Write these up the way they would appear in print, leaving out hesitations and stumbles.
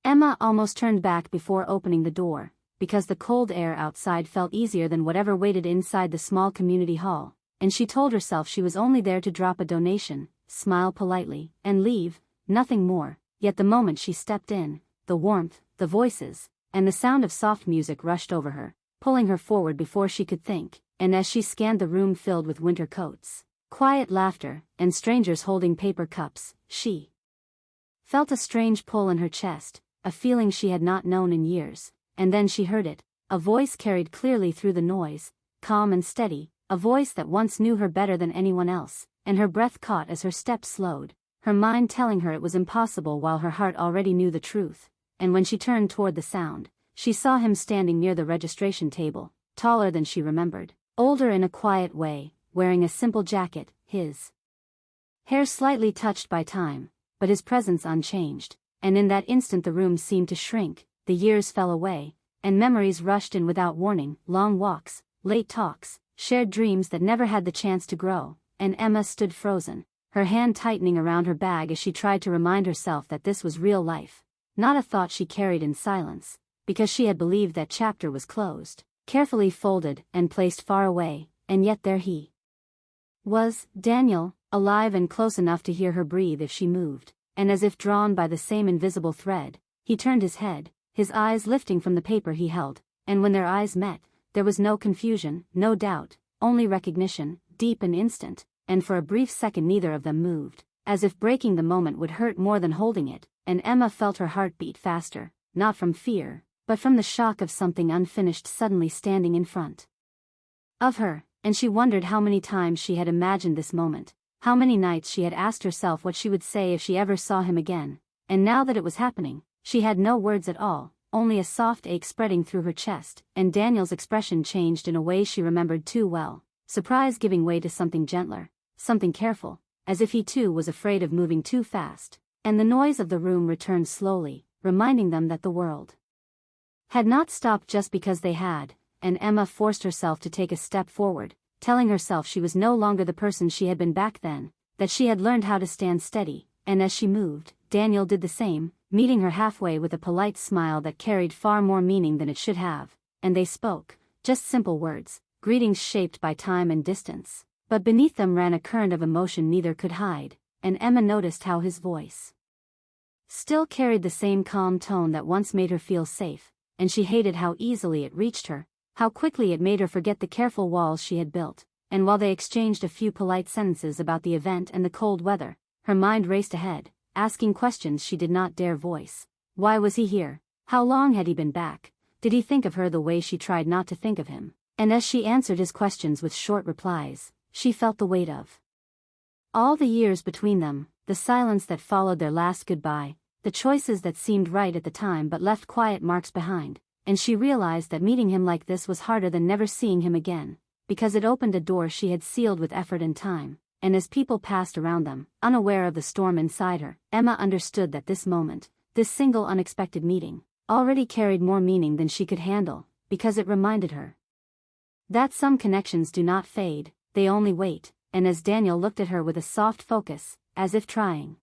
Emma almost turned back before opening the door, because the cold air outside felt easier than whatever waited inside the small community hall, and she told herself she was only there to drop a donation, smile politely, and leave, nothing more. Yet the moment she stepped in, the warmth, the voices, and the sound of soft music rushed over her, pulling her forward before she could think, and as she scanned the room filled with winter coats, quiet laughter, and strangers holding paper cups, she felt a strange pull in her chest, a feeling she had not known in years, and then she heard it, a voice carried clearly through the noise, calm and steady, a voice that once knew her better than anyone else, and her breath caught as her steps slowed, her mind telling her it was impossible while her heart already knew the truth, and when she turned toward the sound, she saw him standing near the registration table, taller than she remembered, older in a quiet way, wearing a simple jacket, his hair slightly touched by time, but his presence unchanged, and in that instant the room seemed to shrink, the years fell away, and memories rushed in without warning, long walks, late talks, shared dreams that never had the chance to grow, and Emma stood frozen, her hand tightening around her bag as she tried to remind herself that this was real life, not a thought she carried in silence, because she had believed that chapter was closed, carefully folded and placed far away, and yet there he was, Daniel, alive and close enough to hear her breathe if she moved, and as if drawn by the same invisible thread, he turned his head, his eyes lifting from the paper he held, and when their eyes met, there was no confusion, no doubt, only recognition, deep and instant, and for a brief second neither of them moved, as if breaking the moment would hurt more than holding it, and Emma felt her heart beat faster, not from fear, but from the shock of something unfinished suddenly standing in front of her, and she wondered how many times she had imagined this moment, how many nights she had asked herself what she would say if she ever saw him again, and now that it was happening, she had no words at all, only a soft ache spreading through her chest, and Daniel's expression changed in a way she remembered too well, surprise giving way to something gentler, something careful, as if he too was afraid of moving too fast, and the noise of the room returned slowly, reminding them that the world had not stopped just because they had, and Emma forced herself to take a step forward, telling herself she was no longer the person she had been back then, that she had learned how to stand steady, and as she moved, Daniel did the same, meeting her halfway with a polite smile that carried far more meaning than it should have, and they spoke, just simple words, greetings shaped by time and distance, but beneath them ran a current of emotion neither could hide, and Emma noticed how his voice still carried the same calm tone that once made her feel safe, and she hated how easily it reached her, how quickly it made her forget the careful walls she had built, and while they exchanged a few polite sentences about the event and the cold weather, her mind raced ahead, asking questions she did not dare voice. Why was he here? How long had he been back? Did he think of her the way she tried not to think of him? And as she answered his questions with short replies, she felt the weight of all the years between them, the silence that followed their last goodbye, the choices that seemed right at the time but left quiet marks behind, and she realized that meeting him like this was harder than never seeing him again, because it opened a door she had sealed with effort and time, and as people passed around them, unaware of the storm inside her, Emma understood that this moment, this single unexpected meeting, already carried more meaning than she could handle, because it reminded her that some connections do not fade, they only wait, and as Daniel looked at her with a soft focus, as if trying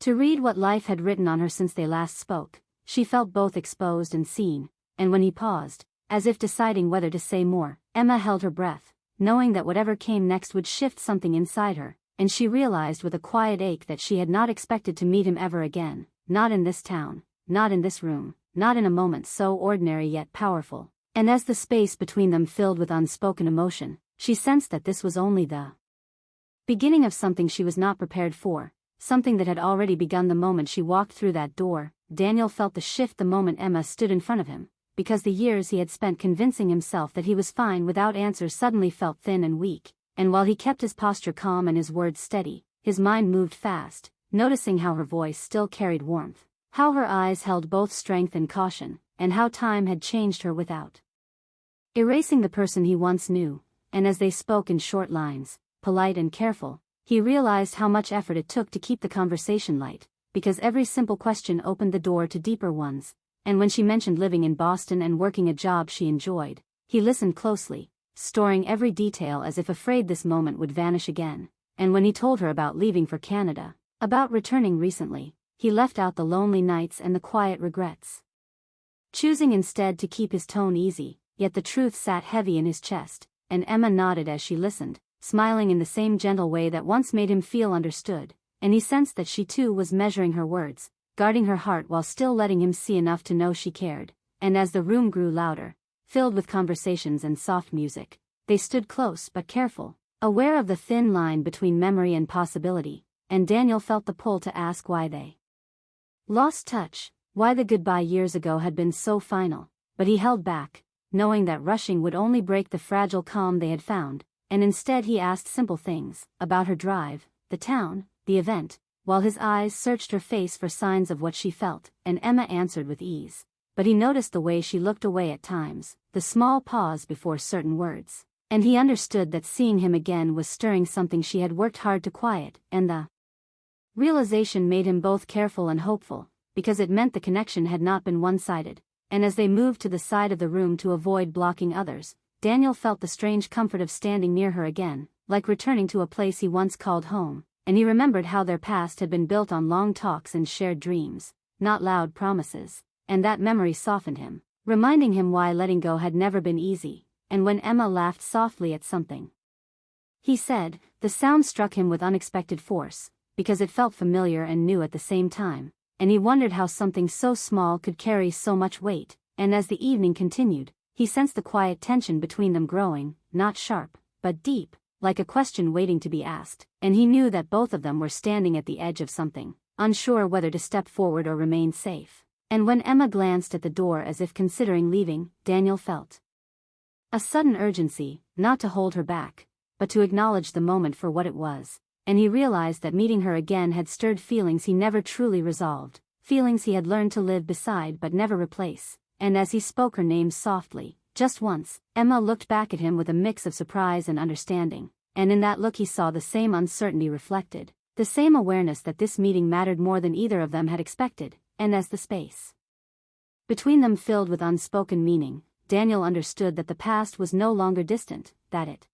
to read what life had written on her since they last spoke, she felt both exposed and seen, and when he paused, as if deciding whether to say more, Emma held her breath, knowing that whatever came next would shift something inside her, and she realized with a quiet ache that she had not expected to meet him ever again, not in this town, not in this room, not in a moment so ordinary yet powerful, and as the space between them filled with unspoken emotion, she sensed that this was only the beginning of something she was not prepared for, something that had already begun the moment she walked through that door. Daniel felt the shift the moment Emma stood in front of him, because the years he had spent convincing himself that he was fine without answers suddenly felt thin and weak, and while he kept his posture calm and his words steady, his mind moved fast, noticing how her voice still carried warmth, how her eyes held both strength and caution, and how time had changed her without erasing the person he once knew, and as they spoke in short lines, polite and careful, he realized how much effort it took to keep the conversation light, because every simple question opened the door to deeper ones, and when she mentioned living in Boston and working a job she enjoyed, he listened closely, storing every detail as if afraid this moment would vanish again, and when he told her about leaving for Canada, about returning recently, he left out the lonely nights and the quiet regrets. Choosing instead to keep his tone easy, yet the truth sat heavy in his chest, and Emma nodded as she listened, smiling in the same gentle way that once made him feel understood, and he sensed that she too was measuring her words, guarding her heart while still letting him see enough to know she cared. And as the room grew louder, filled with conversations and soft music, they stood close but careful, aware of the thin line between memory and possibility, and Daniel felt the pull to ask why they lost touch, why the goodbye years ago had been so final, but he held back, knowing that rushing would only break the fragile calm they had found, and instead he asked simple things, about her drive, the town, the event, while his eyes searched her face for signs of what she felt, and Emma answered with ease. But he noticed the way she looked away at times, the small pause before certain words, and he understood that seeing him again was stirring something she had worked hard to quiet, and the realization made him both careful and hopeful, because it meant the connection had not been one-sided. And as they moved to the side of the room to avoid blocking others, Daniel felt the strange comfort of standing near her again, like returning to a place he once called home, and he remembered how their past had been built on long talks and shared dreams, not loud promises. And that memory softened him, reminding him why letting go had never been easy. And when Emma laughed softly at something he said, the sound struck him with unexpected force, because it felt familiar and new at the same time, and he wondered how something so small could carry so much weight. And as the evening continued, he sensed the quiet tension between them growing, not sharp, but deep, like a question waiting to be asked, and he knew that both of them were standing at the edge of something, unsure whether to step forward or remain safe. And when Emma glanced at the door as if considering leaving, Daniel felt a sudden urgency, not to hold her back, but to acknowledge the moment for what it was, and he realized that meeting her again had stirred feelings he never truly resolved, feelings he had learned to live beside but never replace. And as he spoke her name softly, just once, Emma looked back at him with a mix of surprise and understanding, and in that look he saw the same uncertainty reflected, the same awareness that this meeting mattered more than either of them had expected. And as the space between them filled with unspoken meaning, Daniel understood that the past was no longer distant, that it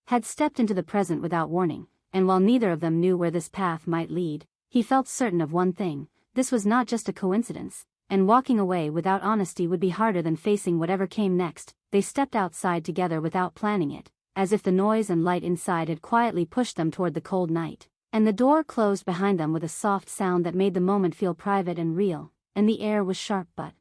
had stepped into the present without warning, and while neither of them knew where this path might lead, he felt certain of one thing: this was not just a coincidence, and walking away without honesty would be harder than facing whatever came next. They stepped outside together without planning it, as if the noise and light inside had quietly pushed them toward the cold night. And the door closed behind them with a soft sound that made the moment feel private and real, and the air was sharp but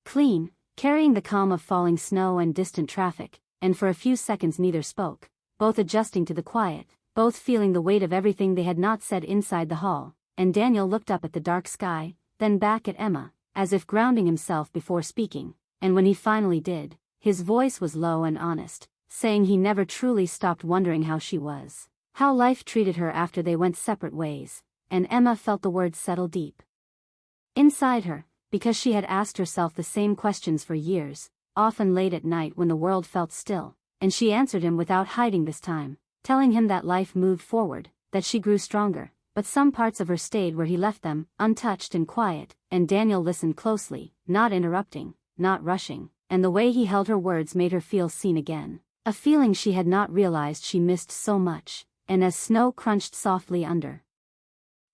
clean, carrying the calm of falling snow and distant traffic. And for a few seconds neither spoke, both adjusting to the quiet, both feeling the weight of everything they had not said inside the hall. And Daniel looked up at the dark sky, then back at Emma, as if grounding himself before speaking, and when he finally did, his voice was low and honest, saying he never truly stopped wondering how she was. How life treated her after they went separate ways, and Emma felt the words settle deep inside her, because she had asked herself the same questions for years, often late at night when the world felt still, and she answered him without hiding this time, telling him that life moved forward, that she grew stronger, but some parts of her stayed where he left them, untouched and quiet. And Daniel listened closely, not interrupting, not rushing, and the way he held her words made her feel seen again, a feeling she had not realized she missed so much. And as snow crunched softly under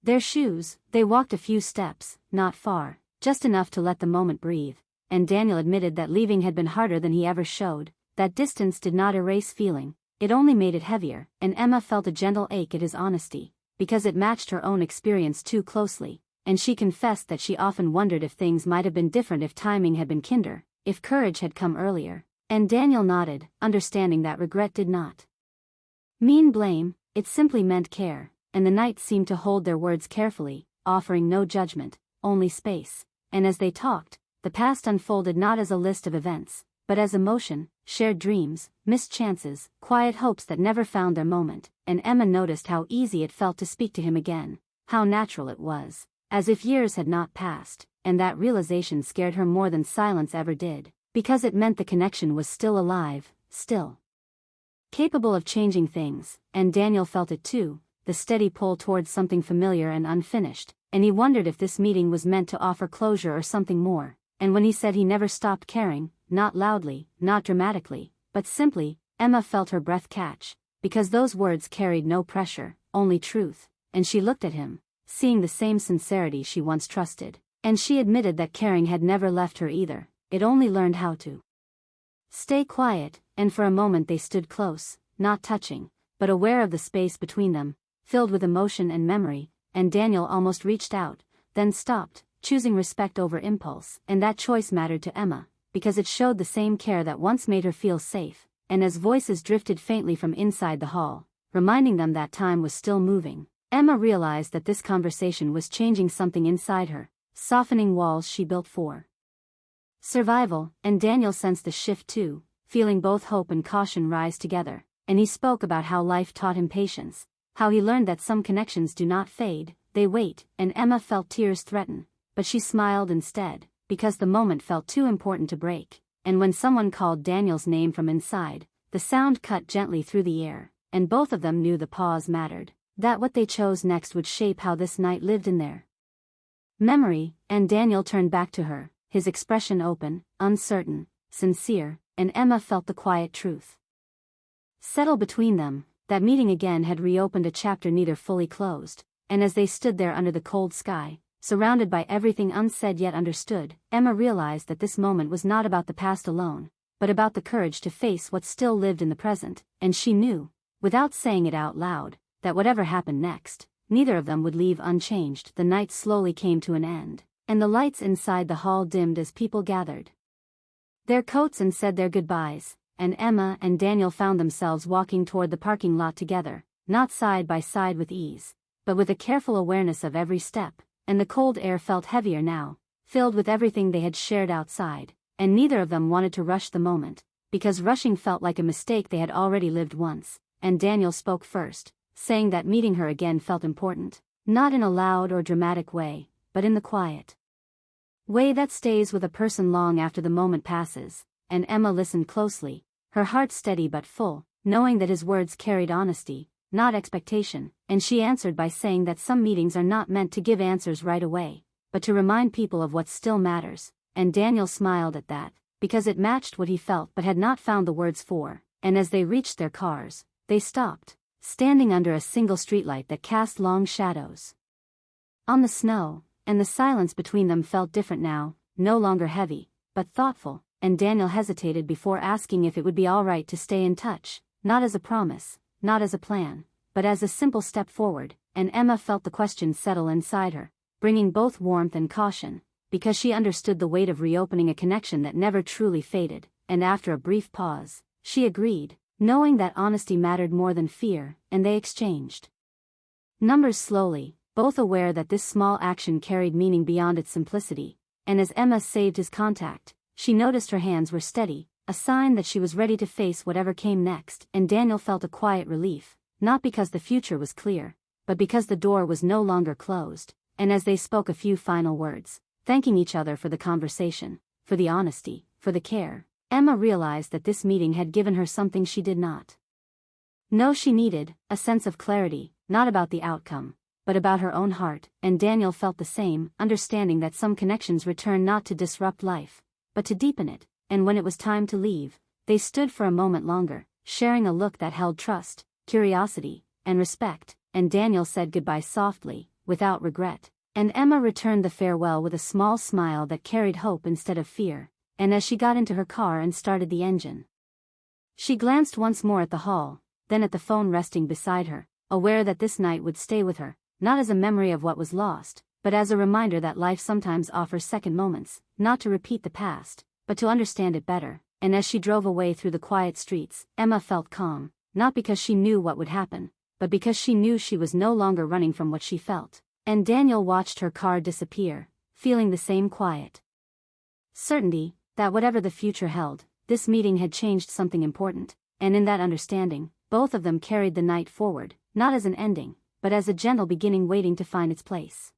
their shoes, they walked a few steps, not far, just enough to let the moment breathe, and Daniel admitted that leaving had been harder than he ever showed. That distance did not erase feeling, it only made it heavier, and Emma felt a gentle ache at his honesty, because it matched her own experience too closely, and she confessed that she often wondered if things might have been different if timing had been kinder, if courage had come earlier. And Daniel nodded, understanding that regret did not mean blame. It simply meant care, and the night seemed to hold their words carefully, offering no judgment, only space. And as they talked, the past unfolded not as a list of events, but as emotion, shared dreams, missed chances, quiet hopes that never found their moment. And Emma noticed how easy it felt to speak to him again, how natural it was, as if years had not passed, and that realization scared her more than silence ever did, because it meant the connection was still alive, still capable of changing things. And Daniel felt it too, the steady pull towards something familiar and unfinished, and he wondered if this meeting was meant to offer closure or something more. And when he said he never stopped caring, not loudly, not dramatically, but simply, Emma felt her breath catch, because those words carried no pressure, only truth, and she looked at him, seeing the same sincerity she once trusted. And she admitted that caring had never left her either, it only learned how to stay quiet, and for a moment they stood close, not touching, but aware of the space between them, filled with emotion and memory, and Daniel almost reached out, then stopped, choosing respect over impulse, and that choice mattered to Emma, because it showed the same care that once made her feel safe. And as voices drifted faintly from inside the hall, reminding them that time was still moving, Emma realized that this conversation was changing something inside her, softening walls she built for survival, and Daniel sensed the shift too, feeling both hope and caution rise together, and he spoke about how life taught him patience, how he learned that some connections do not fade, they wait, and Emma felt tears threaten, but she smiled instead, because the moment felt too important to break. And when someone called Daniel's name from inside, the sound cut gently through the air, and both of them knew the pause mattered, that what they chose next would shape how this night lived in their memory. And Daniel turned back to her, his expression open, uncertain, sincere, and Emma felt the quiet truth settle between them, that meeting again had reopened a chapter neither fully closed. And as they stood there under the cold sky, surrounded by everything unsaid yet understood, Emma realized that this moment was not about the past alone, but about the courage to face what still lived in the present, and she knew, without saying it out loud, that whatever happened next, neither of them would leave unchanged. The night slowly came to an end, and the lights inside the hall dimmed as people gathered their coats and said their goodbyes, and Emma and Daniel found themselves walking toward the parking lot together, not side by side with ease, but with a careful awareness of every step. And the cold air felt heavier now, filled with everything they had shared outside, and neither of them wanted to rush the moment, because rushing felt like a mistake they had already lived once. And Daniel spoke first, saying that meeting her again felt important, not in a loud or dramatic way, but in the quiet way that stays with a person long after the moment passes. And Emma listened closely, her heart steady but full, knowing that his words carried honesty, not expectation, and she answered by saying that some meetings are not meant to give answers right away, but to remind people of what still matters. And Daniel smiled at that, because it matched what he felt but had not found the words for. And as they reached their cars, they stopped, standing under a single streetlight that cast long shadows on the snow, and the silence between them felt different now, no longer heavy, but thoughtful. And Daniel hesitated before asking if it would be all right to stay in touch, not as a promise, not as a plan, but as a simple step forward. And Emma felt the question settle inside her, bringing both warmth and caution, because she understood the weight of reopening a connection that never truly faded. And after a brief pause, she agreed, knowing that honesty mattered more than fear, and they exchanged numbers slowly, both aware that this small action carried meaning beyond its simplicity. And as Emma saved his contact, she noticed her hands were steady, a sign that she was ready to face whatever came next. And Daniel felt a quiet relief, not because the future was clear, but because the door was no longer closed. And as they spoke a few final words, thanking each other for the conversation, for the honesty, for the care, Emma realized that this meeting had given her something she did not know she needed, a sense of clarity, not about the outcome, but about her own heart. And Daniel felt the same, understanding that some connections return not to disrupt life, but to deepen it. And when it was time to leave, they stood for a moment longer, sharing a look that held trust, curiosity, and respect. And Daniel said goodbye softly, without regret, and Emma returned the farewell with a small smile that carried hope instead of fear. And as she got into her car and started the engine, she glanced once more at the hall, then at the phone resting beside her, aware that this night would stay with her, not as a memory of what was lost, but as a reminder that life sometimes offers second moments, not to repeat the past, but to understand it better. And as she drove away through the quiet streets, Emma felt calm, not because she knew what would happen, but because she knew she was no longer running from what she felt. And Daniel watched her car disappear, feeling the same quiet certainty, that whatever the future held, this meeting had changed something important. And in that understanding, both of them carried the night forward, not as an ending, but as a gentle beginning waiting to find its place.